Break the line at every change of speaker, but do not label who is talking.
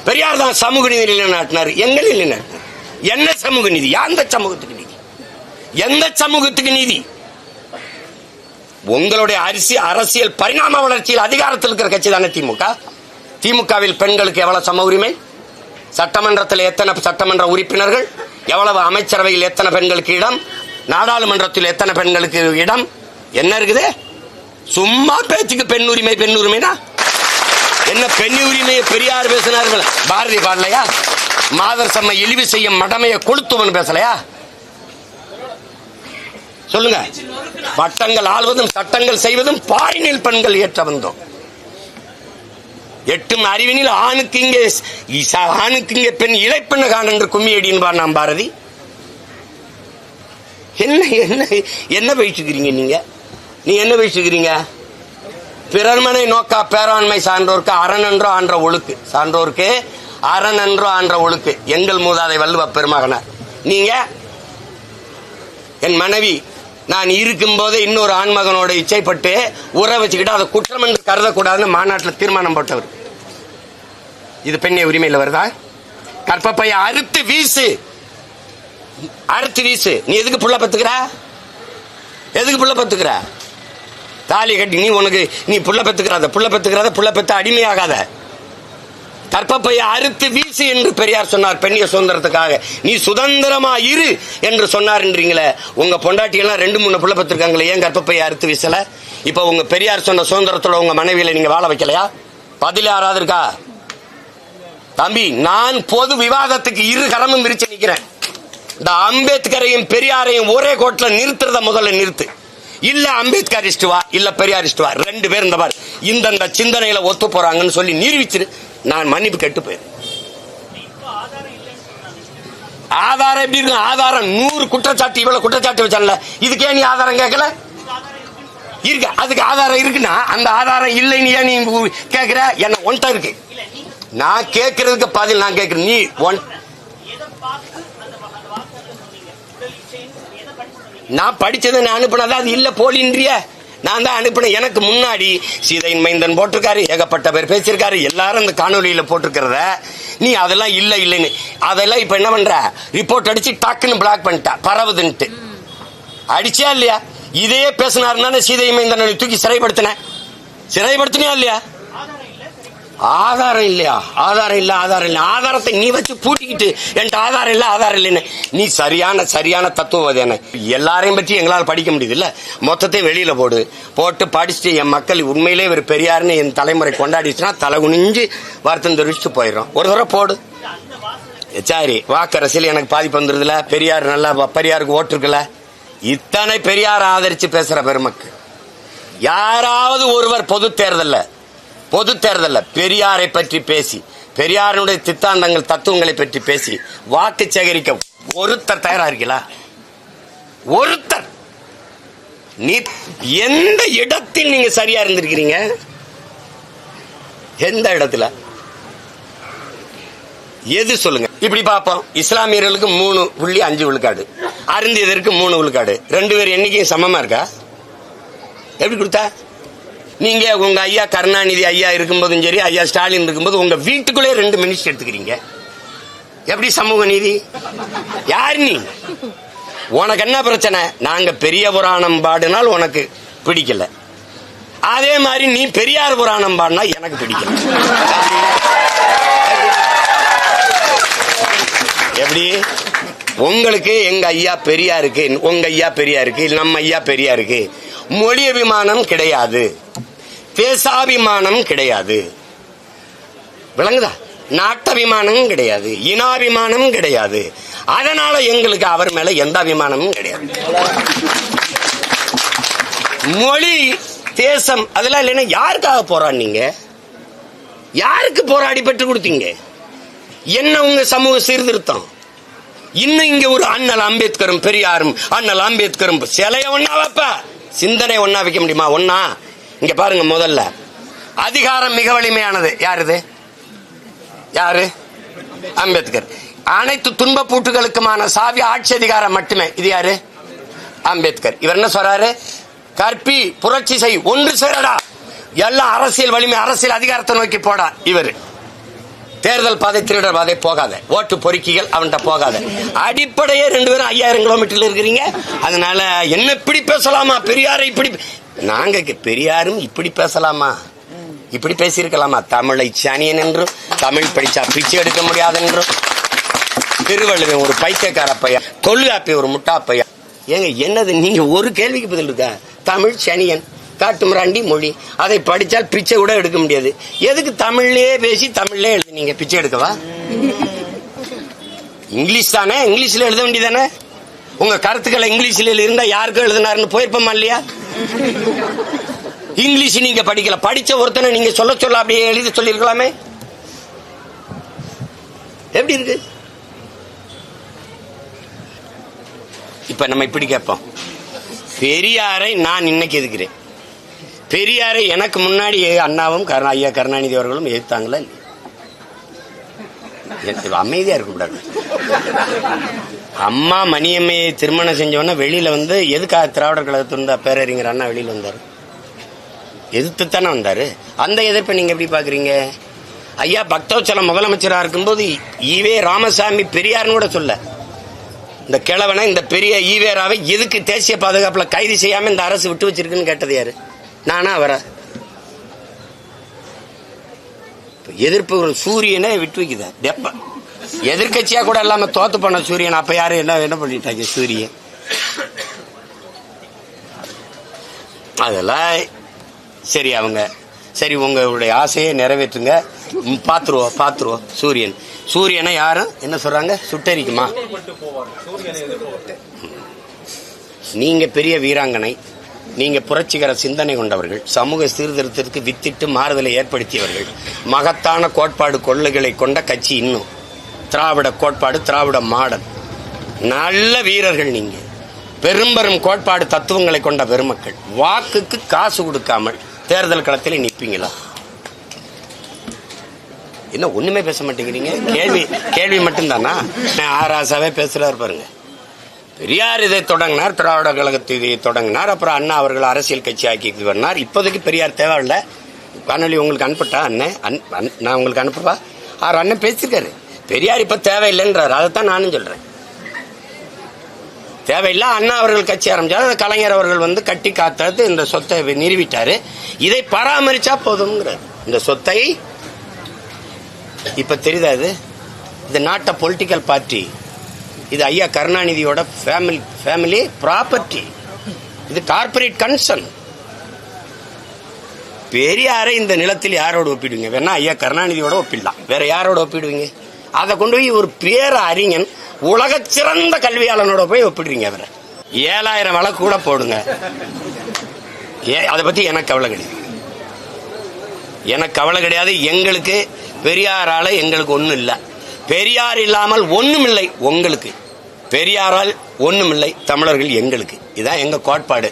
பெரியார் தான் சமூக நீதி நிலைநாட்டினார். எங்க நிலைநாட்டினார்? என்ன சமூக நீதி? எந்த சமூகத்துக்கு நீதி? எந்த சமூகத்துக்கு நீதி? உங்களுடைய அரசியல் பரிணாம வளர்ச்சியில் அதிகாரத்தில் இருக்கிற கட்சி தானே திமுக. திமுகவில் பெண்களுக்கு எவ்வளவு சம உரிமை? சட்டமன்றத்தில் எத்தனை சட்டமன்ற உறுப்பினர்கள்? எவ்வளவு அமைச்சரவையில் எத்தனை பெண்களுக்கு இடம்? நாடாளுமன்றத்தில் எத்தனை பெண்களுக்கு இடம்? என்ன இருக்குது? சும்மா பேச்சுக்கு பெண் உரிமை பெண் உரிமைனா என்ன? பெண் உரிமையை பெரியார் பேசினார்கள், பாரதி பாடலையா? மாதர் சம்ம இழிவு செய்யும் மடமையை கொளுத்துவன் பேசலையா? சொல்லுங்க. பட்டங்கள் ஆள்வதும் சட்டங்கள் செய்வதும் பாரினில் பெண்கள் ஏற்ற வந்தோம். எட்டும் அறிவினில் ஆணுக்கு இங்கே பெண் இளைப்பெண்ண கான் என்று கும்மியடி என்பார் நாம் பாரதி. என்ன என்ன என்ன பேசிக்கிறீங்க நீங்க? நீ என்ன பேசிக்கிறீங்க? பிறர்மனை நோக்கா பேராண்மை சான்றோருக்கு அரணன்றோ ஆன்ற ஒழுக்கு. சான்றோருக்கு அரணன்றோ ஆன்ற ஒழுக்கு. எங்கள் மூதாதை வள்ளுவ பெருமகனார். நீங்க என் மனைவி நான் இருக்கும் போதே இன்னொரு ஆண்மகனோட இச்சைப்பட்டு உற வச்சுக்கிட்டு அதை குற்றம் என்று கருதக்கூடாதுன்னு மாநாட்டில் தீர்மானம் போட்டவர். இது பெண்ணை உரிமையில் வருதா? கற்பப்பைய அறுத்து வீசு, அறுத்து வீசு. நீ எதுக்கு புள்ள பத்துக்கிற? எதுக்கு புள்ள பத்துக்கிற? தாலி கட்டி நீ புள்ள பெத்துக்கிறத புள்ள பெத்த அடிமையாகாத. கற்பப்பைய அறுத்து வீசு என்று பெரியார் சொன்னார் பெண்ணிய சுதந்திரத்துக்காக. நீ சுதந்திரமா இரு என்று சொன்னார்ன்றீங்களே. உங்க பொண்டாட்டியெல்லாம் 2-3 புள்ள பெற்றிருக்காங்களே, ஏன் கற்பப்பைய அறுத்து வீசல? இப்ப உங்க பெரியார் சொன்ன சுதந்திரத்தோட உங்க மனைவியில நீங்க வாழ வைக்கலையா? பதில் யாராவது இருக்கா? தம்பி, நான் பொது விவாதத்துக்கு இரு கரமும் விரிச்சு நிக்கிறேன். இந்த அம்பேத்கரையும் பெரியாரையும் ஒரே கோட்டில் நிறுத்துறத முதல்ல நிறுத்து. இல்ல அம்பேத்கர் இஷ்டுவா, இல்ல பெரியார் இஷ்டுவா, 2 பேர் இந்த பார் இந்த சிந்தனையில ஒத்து போறாங்கன்னு சொல்லி நிரூபிச்சிரு. நான் மன்னிப்பு கேட்டு போயிரு. ஆதாரம் எப்படி இருக்கு? ஆதாரம் 100 குற்றச்சாட்டு, இவ்வளவு குற்றச்சாட்டு வச்சால, இதுக்கே நீ ஆதாரம் கேட்கல? இருக்கு, அதுக்கு ஆதாரம் இருக்குன்னா அந்த ஆதாரம் இல்லைன்னு ஏன் நீ கேட்கிற? என்ன ஒன்ட்ட இருக்கு. நான் கேட்கறதுக்கு பதில் நான் கேட்கிறேன். நீ நான் படிச்சதை நான் அனுப்பினதா? அது இல்ல போலின்றிய. நான் தான் அனுப்பினேன். எனக்கு முன்னாடி சீதையின் மைந்தன் போட்டிருக்காரு, ஏகப்பட்ட பேர் பேசியிருக்காரு, எல்லாரும் இந்த காணொலியில போட்டிருக்கிறத நீ அதெல்லாம் இல்ல இல்லைன்னு அதெல்லாம் இப்ப என்ன பண்ற? ரிப்போர்ட் அடிச்சு டக்குன்னு பிளாக் பண்ணிட்டா, பரவுதுன்ட்டு. அடிச்சியா இல்லையா? இதே பேசினாருன்னா சீதை மைந்தனை தூக்கி சிறைப்படுத்தினா இல்லையா? ஆதாரம் இல்லையா? ஆதாரம் இல்ல. ஆதாரத்தை நீ வச்சு பூட்டிக்கிட்டு என்கிட்ட ஆதாரம் இல்லைன்னு நீ சரியான தத்துவவாதி. எல்லாரையும் பற்றி எங்களால் படிக்க முடியுது இல்ல? மொத்தத்தை வெளியில போட்டு படிச்சுட்டு என் மக்கள் உண்மையிலே ஒரு பெரியார்னு என் தலைமுறை கொண்டாடிச்சுன்னா தலை குனிஞ்சு வருத்தம் தெரிவிச்சுட்டு போயிடும். ஒரு தடவை போடு. சரி, வாக்கரசியல் எனக்கு பாதிப்பு வந்துருதுல, பெரியார் நல்லா பெரியாருக்கு ஓட்டு இருக்குல்ல. இத்தனை பெரியார் ஆதரிச்சு பேசுற பெருமக்கு யாராவது ஒருவர் பொது தேர்தல்ல பெரியாரை பற்றி பேசி, பெரியாருடைய சித்தாந்தங்கள் தத்துவங்களை பற்றி பேசி வாக்கு சேகரிக்க ஒருத்தர் தயாரா இருக்கீங்களா? ஒருத்தர்? நீ எந்த இடத்தில் நீங்க சரியா இருந்திருக்கிறீங்க? எந்த இடத்துல? எது சொல்லுங்க. இப்படி பார்ப்போம். இஸ்லாமியர்களுக்கு 3.5 விழுக்காடு, அருந்தியதற்கு 3 விழுக்காடு, 2 பேர் எண்ணிக்கையும் சமமா இருக்கா? எப்படி கொடுத்தா? நீங்க உங்க ஐயா கருணாநிதி ஐயா இருக்கும்போதும் சரி, ஐயா ஸ்டாலின் இருக்கும்போது உங்க வீட்டுக்குள்ளே 2 மினிஸ்டர் எடுத்துக்கிறீங்க. எப்படி சமூக நீதி? யார் நீ? உனக்கு என்ன பிரச்சனை? நாங்க பெரிய புராணம் பாடினால் உனக்கு பிடிக்கல, அதே மாதிரி நீ பெரியார் புராணம் பாடினா எனக்கு பிடிக்கல. எப்படி? உங்களுக்கு எங்க ஐயா பெரியாருக்கு, உங்க ஐயா பெரியாருக்கு, நம்ம ஐயா பெரியாருக்கு மொழி அபிமானம் கிடையாது, தேசாபிமானம் கிடையாது, விளங்குதா? நாட்டபிமானம் கிடையாது, இனாபிமானம் கிடையாது. அதனால எங்களுக்கு அவர் மேல எந்த அபிமானமும் கிடையாது. மொழி தேசம் அதெல்லாம் இல்லைன்னா யாருக்காக போராடினீங்க? யாருக்கு போராடி பெற்றுக் கொடுத்தீங்க? என்ன உங்க சமூக சீர்திருத்தம்? இன்னும் இங்க ஒரு அண்ணல் அம்பேத்கரும் பெரியாரும் அண்ணல் அம்பேத்கரும் சிலைய ஒன்னா வைப்ப, சிந்தனை ஒன்னா வைக்க முடியுமா? ஒன்னா? இங்க பாருங்க, முதல்ல அதிகாரம் மிக வலிமையானது யாரு? அம்பேத்கர். அனைத்து துன்ப பூட்டுகளுக்குமான சாவி ஆட்சி அதிகாரம் மட்டுமே. இது யாரு? அம்பேத்கர். இவர் என்ன சொல்றாரு? கற்பி, புரட்சி செய், ஒன்று சேரடா, எல்லாம் அரசியல் வலிமை, அரசியல் அதிகாரத்தை நோக்கி போடா. இவர் தேர்தல் பாதை திருடர் பாதை போகாத, ஓட்டு பொறுக்கிகள் அவன்கிட்ட போகாத. அடிப்படையே 2 பேரும் 5000 கிலோமீட்டர்ல இருக்கிறீங்க. அதனால என்ன இப்படி பேசலாமா, பெரியாரை இப்படி நாங்க பெரியாரும் இப்படி பேசலாமா, இப்படி பேசியிருக்கலாமா? தமிழை சனியன் என்றும், தமிழ் படிச்சா பிச்சை எடுக்க முடியாது என்றும், திருவள்ளுவன் ஒரு பைத்தியக்கார பையன், தொல்காப்பி ஒரு முட்டா பையன். ஏங்க என்னது, நீங்க ஒரு கேள்விக்கு பதில் இருக்கா? தமிழ் சனியன், காட்டுமிராண்டி மொழி, அதை படிச்சால் பிச்சை கூட எடுக்க முடியாது. எதுக்கு தமிழ்லயே பேசி தமிழ்லயே எழுது? நீங்க பிச்சை எடுக்கவா? இங்கிலீஷ் தானே, இங்கிலீஷ்ல எழுத வேண்டியதானே. உங்க கருத்துக்களை இங்கிலீஷ்ல இருந்தா யாருக்கும் எழுதினாருன்னு போயிருப்போமா இல்லையா? இங்கிலீஷ் நீங்க படிக்கல, படிச்ச ஒருத்தனை நீங்க சொல்ல அப்படியே எழுதி சொல்லிருக்கலாமே. எப்படி இருக்கு? இப்ப நம்ம இப்படி கேட்போம், பெரியாரை நான் இன்னைக்கு எதுக்குறேன், பெரியாரை எனக்கு முன்னாடி அண்ணாவும் ஐயா கருணாநிதி அவர்களும் எதிர்த்தாங்களா? அமைதியா இருக்கக்கூடாது. அம்மா மணியம்மையை திருமணம் செஞ்சவொன்னா வெளியில வந்து எதுக்காக திராவிடர் கழகத்திருந்த பேரறிஞர் அண்ணா வெளியில வந்தாரு? எதிர்த்துத்தானே வந்தாரு. அந்த எதிர்ப்பை நீங்க எப்படி பாக்குறீங்க? ஐயா பக்தவச்சலம் முதலமைச்சராக இருக்கும்போது ஈவே ராமசாமி பெரியார்னு கூட சொல்ல, இந்த கிழவனை, இந்த பெரிய ஈவேராவை எதுக்கு தேசிய பாதுகாப்புல கைது செய்யாம இந்த அரசு விட்டு வச்சிருக்குன்னு கேட்டது யாரு? நானா அவரா? எதிர்ப்பு ஒரு சூரியனை விட்டு வைக்குதா? தெப்ப எதிர்கட்சியா கூட இல்லாம தோத்து போன சூரியன் அப்ப யாரு என்ன பண்ணிட்டாங்க? சூரியன். அதெல்லாம் சரி, அவங்க சரி, உங்களுடைய ஆசையை நிறைவேற்றுங்க, பாத்துருவோம். சூரியனை யாரும் என்ன சொல்றாங்க, சுட்டரிக்குமா? நீங்க பெரிய வீராங்கனை, நீங்க புரட்சிகர சிந்தனை கொண்டவர்கள், சமூக சீர்திருத்தத்திற்கு வித்திட்டு மாறுதலை ஏற்படுத்தியவர்கள், மகத்தான கோட்பாடு கொள்கைகளை கொண்ட கட்சி, இன்னும் திராவிட கோட்பாடு, திராவிட மாடல், நல்ல வீரர்கள். நீங்க பெரும் கோட்பாடு தத்துவங்களை கொண்ட பெருமக்கள். வாக்குக்கு காசு கொடுக்காமல் தேர்தல் களத்தில் நிற்பீங்களா? என்ன ஒண்ணுமே பேச மாட்டேங்கிறீங்க? கேள்வி மட்டும்தானா? ஆராசாவே பேசுறாரு பாருங்க. பெரியார் இதை தொடங்கினார், திராவிட கழகத்தை இதை தொடங்கினார், அப்புறம் அண்ணா அவர்கள் அரசியல் கட்சி ஆக்கி வந்தார். இப்போதைக்கு பெரியார் தேவையில்லை. வானொலி உங்களுக்கு அனுப்பட்டா? நான் உங்களுக்கு அனுப்பவா? அண்ணன் பேசிருக்காரு, பெரியார் இப்ப தேவையில்லைன்றாரு. அதைத்தான் நானும் சொல்றேன். தேவையில்லை. அண்ணா அவர்கள் கட்சி ஆரம்பிச்சாரு, கலைஞர் அவர்கள் வந்து கட்டி காத்தது இந்த சொத்தை நிறுவிட்டாரு. இதை பராமரிச்சா போதும்ங்கிறார். இந்த சொத்தை இப்ப தெரியுதா? இது நாட் அ பொலிட்டிக்கல் பார்ட்டி, இது ஐயா கருணாநிதியோட ஃபேமிலி ப்ராப்பர்ட்டி, இது கார்பரேட் கன்சர்ன். பெரியாரை இந்த நிலத்தில் யாரோட ஒப்பிடுவீங்க? வேணா ஐயா கருணாநிதியோட ஒப்பிடலாம், வேற யாரோட ஒப்பிடுவீங்க? அதை கொண்டு போய் ஒரு பேர அறிஞன், உலக சிறந்த கல்வியாளனோட போய் ஒப்பிடுறீங்க. அவரை 7000 வழக்கு கூட போடுங்க, அதை பத்தி எனக்கு கவலை கிடையாது. எங்களுக்கு பெரியாரால எங்களுக்கு ஒண்ணும் இல்லை, பெரியார் இல்லாமல் ஒண்ணும் இல்லை. உங்களுக்கு பெரியாரால் ஒண்ணும் இல்லை, தமிழர்கள் எங்களுக்கு. இதான் எங்க கோட்பாடு.